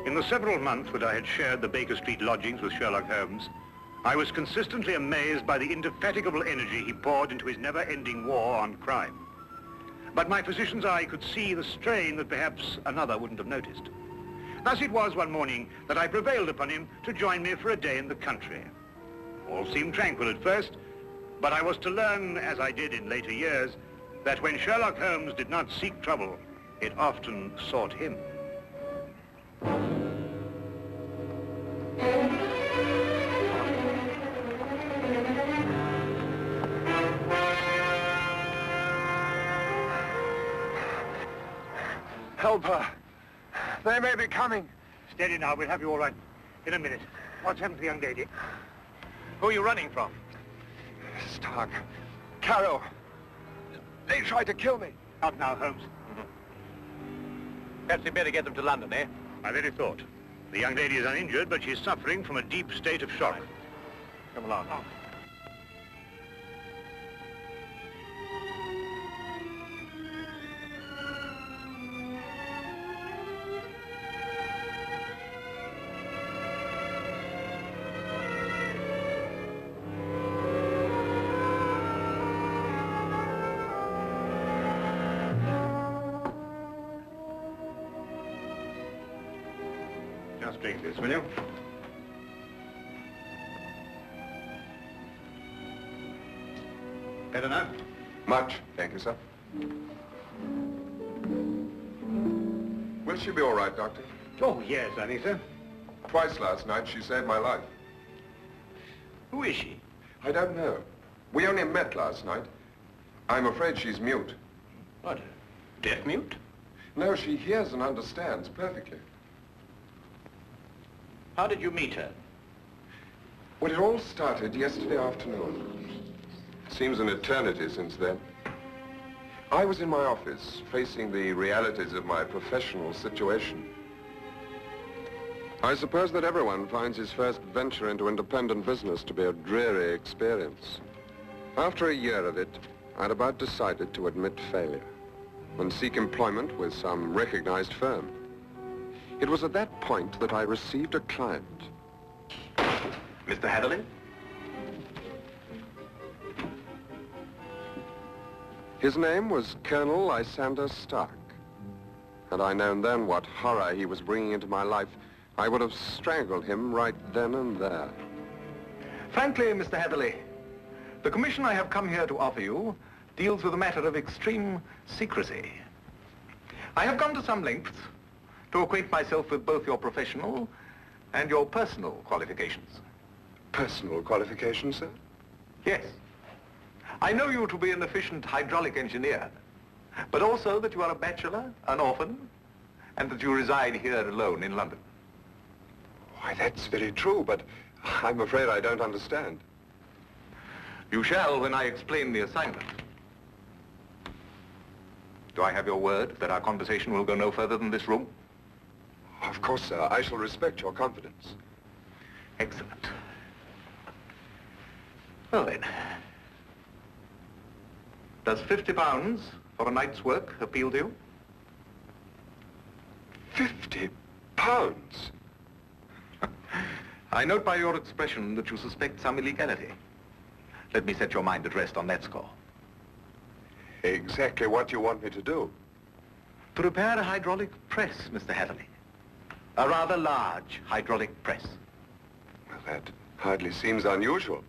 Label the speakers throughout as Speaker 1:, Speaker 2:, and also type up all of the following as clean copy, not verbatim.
Speaker 1: In the several months that I had shared the Baker Street lodgings with Sherlock Holmes, I was consistently amazed by the indefatigable energy he poured into his never-ending war on crime. But my physician's eye could see the strain that perhaps another wouldn't have noticed. Thus it was one morning that I prevailed upon him to join me for a day in the country. All seemed tranquil at first, but I was to learn, as I did in later years, that when Sherlock Holmes did not seek trouble, it often sought him.
Speaker 2: Help her. They may be coming.
Speaker 1: Steady now, we'll have you all right in a minute. What's happened to the young lady? Who are you running from?
Speaker 2: Stark. Carroll. They tried to kill me.
Speaker 1: Out now, Holmes.
Speaker 3: Perhaps we'd better get them to London, eh?
Speaker 1: My very thought. The young lady is uninjured, but she's suffering from a deep state of shock.
Speaker 3: Come along. Oh.
Speaker 1: Just drink this, will you? Better now?
Speaker 2: Much, thank you, sir. Will she be all right, Doctor?
Speaker 1: Oh, yes, I think so.
Speaker 2: Twice last night she saved my life.
Speaker 1: Who is she?
Speaker 2: I don't know. We only met last night. I'm afraid she's mute.
Speaker 1: What, deaf mute?
Speaker 2: No, she hears and understands perfectly.
Speaker 1: How did you meet her?
Speaker 2: Well, it all started yesterday afternoon. Seems an eternity since then. I was in my office, facing the realities of my professional situation. I suppose that everyone finds his first venture into independent business to be a dreary experience. After a year of it, I'd about decided to admit failure and seek employment with some recognized firm. It was at that point that I received a client.
Speaker 3: Mr. Hatherley?
Speaker 2: His name was Colonel Lysander Stark. Had I known then what horror he was bringing into my life, I would have strangled him right then and there.
Speaker 3: Frankly, Mr. Hatherley, the commission I have come here to offer you deals with a matter of extreme secrecy. I have gone to some lengths to acquaint myself with both your professional and your personal qualifications.
Speaker 2: Personal qualifications, sir?
Speaker 3: Yes. I know you to be an efficient hydraulic engineer, but also that you are a bachelor, an orphan, and that you reside here alone in London.
Speaker 2: Why, that's very true, but I'm afraid I don't understand.
Speaker 3: You shall when I explain the assignment. Do I have your word that our conversation will go no further than this room?
Speaker 2: Of course, sir. I shall respect your confidence.
Speaker 3: Excellent. Well then, does £50 for a night's work appeal to you?
Speaker 2: £50?
Speaker 3: I note by your expression that you suspect some illegality. Let me set your mind at rest on that score.
Speaker 2: Exactly what you want me to do?
Speaker 3: To repair a hydraulic press, Mr. Hatherley. A rather large hydraulic press.
Speaker 2: Well, that hardly seems unusual.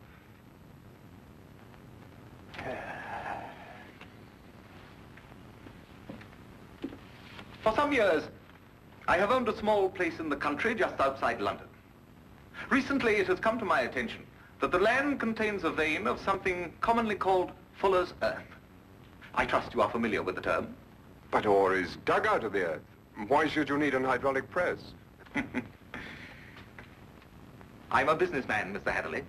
Speaker 3: For some years, I have owned a small place in the country just outside London. Recently, it has come to my attention that the land contains a vein of something commonly called fuller's earth. I trust you are familiar with the term.
Speaker 2: But ore is dug out of the earth. Why should you need an hydraulic press?
Speaker 3: I'm a businessman, Mr. Hatherley.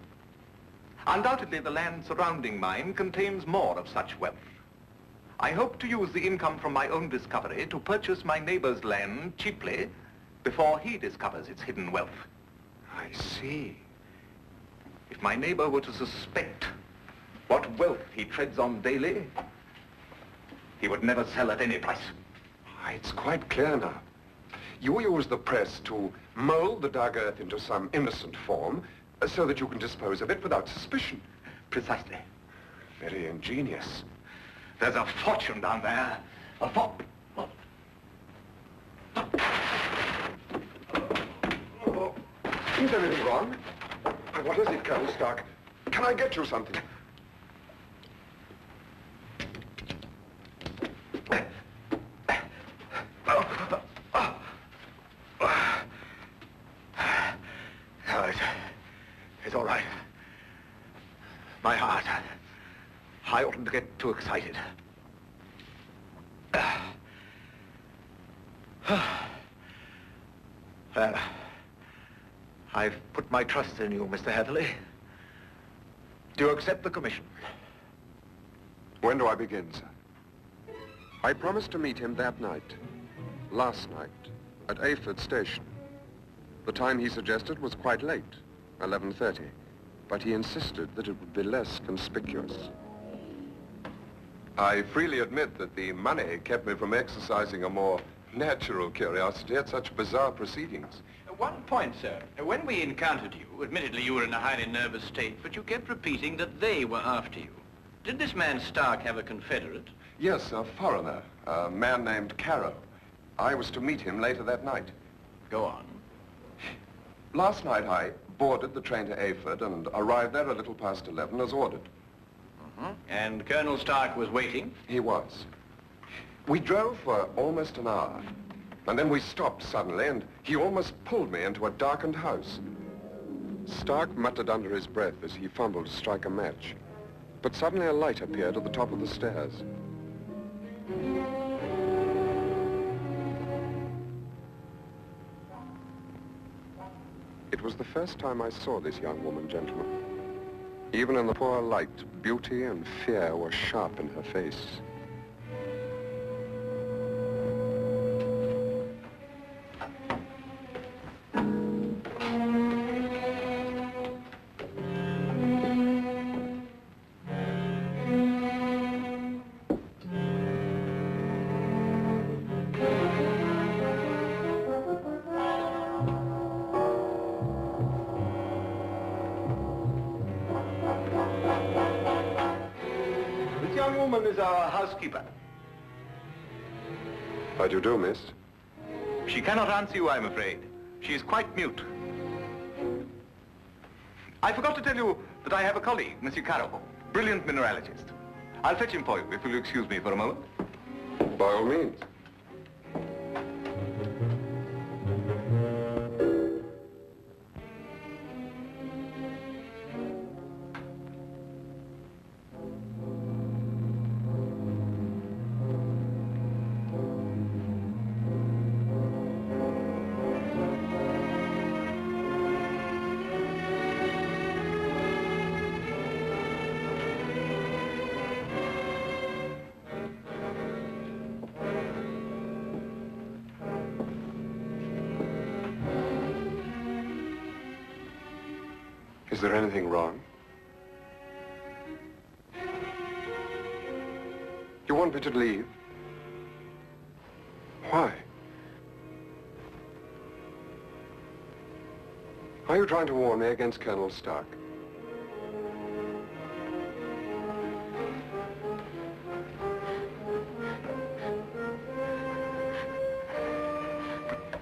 Speaker 3: Undoubtedly, the land surrounding mine contains more of such wealth. I hope to use the income from my own discovery to purchase my neighbor's land cheaply before he discovers its hidden wealth.
Speaker 2: I see.
Speaker 3: If my neighbor were to suspect what wealth he treads on daily, he would never sell at any price.
Speaker 2: It's quite clear now. You use the press to mold the dug earth into some innocent form so that you can dispose of it without suspicion.
Speaker 3: Precisely.
Speaker 2: Very ingenious.
Speaker 3: There's a fortune down there. A
Speaker 2: Is there anything wrong? What is it, Colonel Stark? Can I get you something?
Speaker 3: It's all right. My heart. I oughtn't to get too excited. Well, I've put my trust in you, Mr. Heatherley. Do you accept the commission?
Speaker 2: When do I begin, sir? I promised to meet him that night. Last night, at Ayford Station. The time he suggested was quite late, 11:30. But he insisted that it would be less conspicuous. I freely admit that the money kept me from exercising a more natural curiosity at such bizarre proceedings.
Speaker 4: One point, sir. When we encountered you, admittedly you were in a highly nervous state, but you kept repeating that they were after you. Did this man Stark have a confederate?
Speaker 2: Yes, a foreigner, a man named Carrow. I was to meet him later that night.
Speaker 4: Go on.
Speaker 2: Last night I boarded the train to Ayford and arrived there a little past 11 as ordered.
Speaker 4: And Colonel Stark was waiting?
Speaker 2: He was. We drove for almost an hour, and then we stopped suddenly, and he almost pulled me into a darkened house. Stark muttered under his breath as he fumbled to strike a match, but suddenly a light appeared at the top of the stairs. It was the first time I saw this young woman, gentlemen. Even in the poor light, beauty and fear were sharp in her face.
Speaker 3: Is our housekeeper.
Speaker 2: How do you do, miss?
Speaker 3: She cannot answer you, I'm afraid. She is quite mute. I forgot to tell you that I have a colleague, Monsieur Carroll, brilliant mineralogist. I'll fetch him for you, if you'll excuse me for a moment.
Speaker 2: By all means. Is there anything wrong? You want me to leave? Why? Are you trying to warn me against Colonel Stark?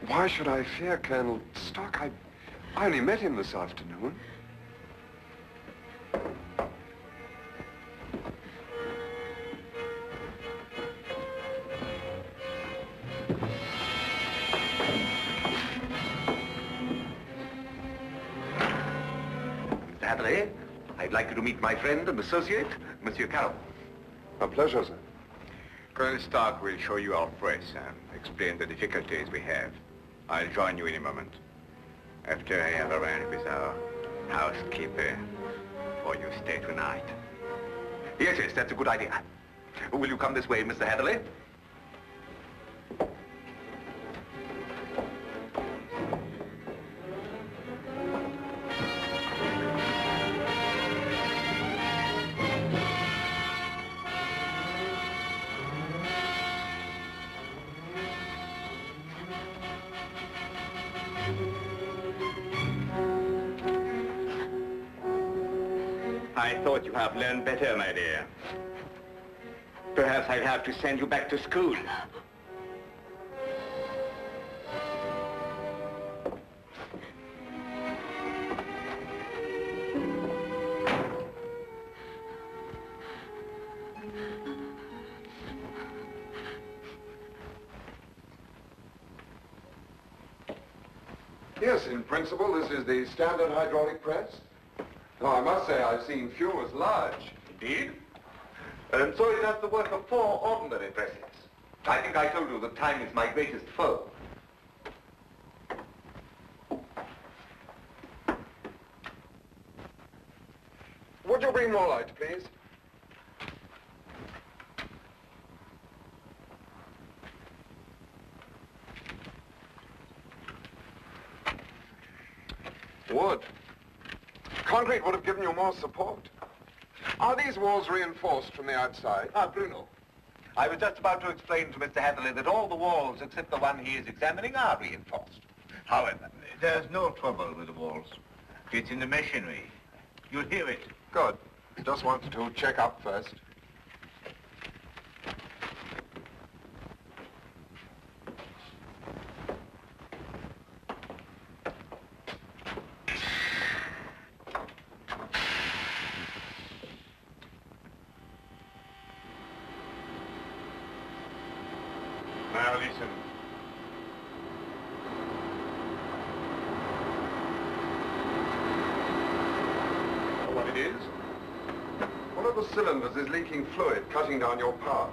Speaker 2: Why should I fear Colonel Stark? I only met him this afternoon.
Speaker 3: Heatherley, I'd like you to meet my friend and associate, Monsieur Carroll.
Speaker 2: A pleasure, sir.
Speaker 5: Colonel Stark will show you our press and explain the difficulties we have. I'll join you in a moment, after I have arranged with our housekeeper for your stay tonight.
Speaker 3: Yes, yes, that's a good idea. Will you come this way, Mr. Heatherley?
Speaker 5: I thought you have learned better, my dear. Perhaps I'll have to send you back to school.
Speaker 2: Yes, in principle, this is the standard hydraulic press. Now, I must say I've seen few as large.
Speaker 3: Indeed. And so it has the work of 4 ordinary presses. I think I told you that time is my greatest foe.
Speaker 2: Would you bring more light, please? Wood. Concrete would have given you more support. Are these walls reinforced from the outside?
Speaker 3: Ah, Bruno. I was just about to explain to Mr. Hatherley that all the walls except the one he is examining are reinforced.
Speaker 5: However, there's no trouble with the walls. It's in the machinery. You'll hear it.
Speaker 2: Good. Just wanted to check up first.
Speaker 5: Now listen.
Speaker 2: Know what it is? One of the cylinders is leaking fluid, cutting down your power.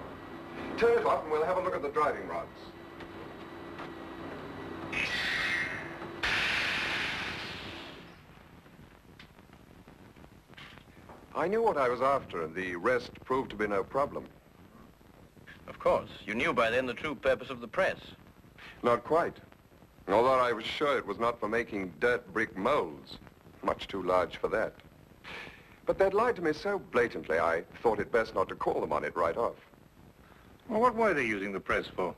Speaker 2: Turn it off and we'll have a look at the driving rods. I knew what I was after, and the rest proved to be no problem.
Speaker 4: Of course. You knew by then the true purpose of the press.
Speaker 2: Not quite. Although I was sure it was not for making dirt brick molds. Much too large for that. But they'd lied to me so blatantly, I thought it best not to call them on it right off.
Speaker 1: Well, what were they using the press for?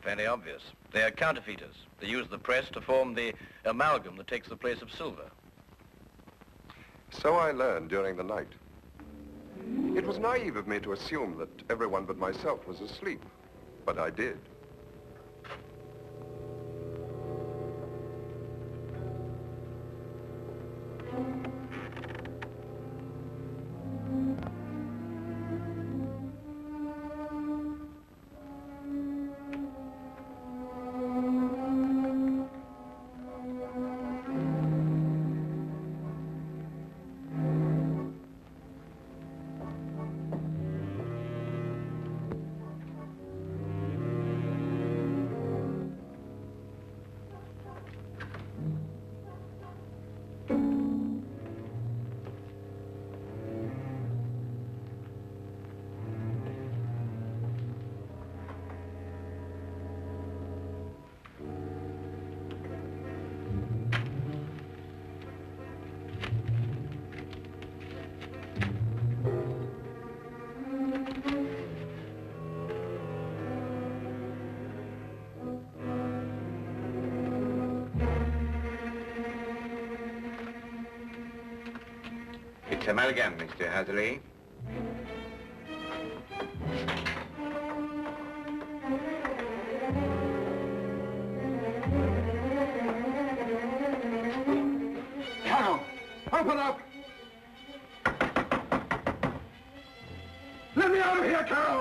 Speaker 4: Very obvious. They are counterfeiters. They use the press to form the amalgam that takes the place of silver.
Speaker 2: So I learned during the night. It was naive of me to assume that everyone but myself was asleep, but I did.
Speaker 5: It's amalgam, Mr. Hatherley.
Speaker 2: Carol! Open up! Let me out of here, Carol!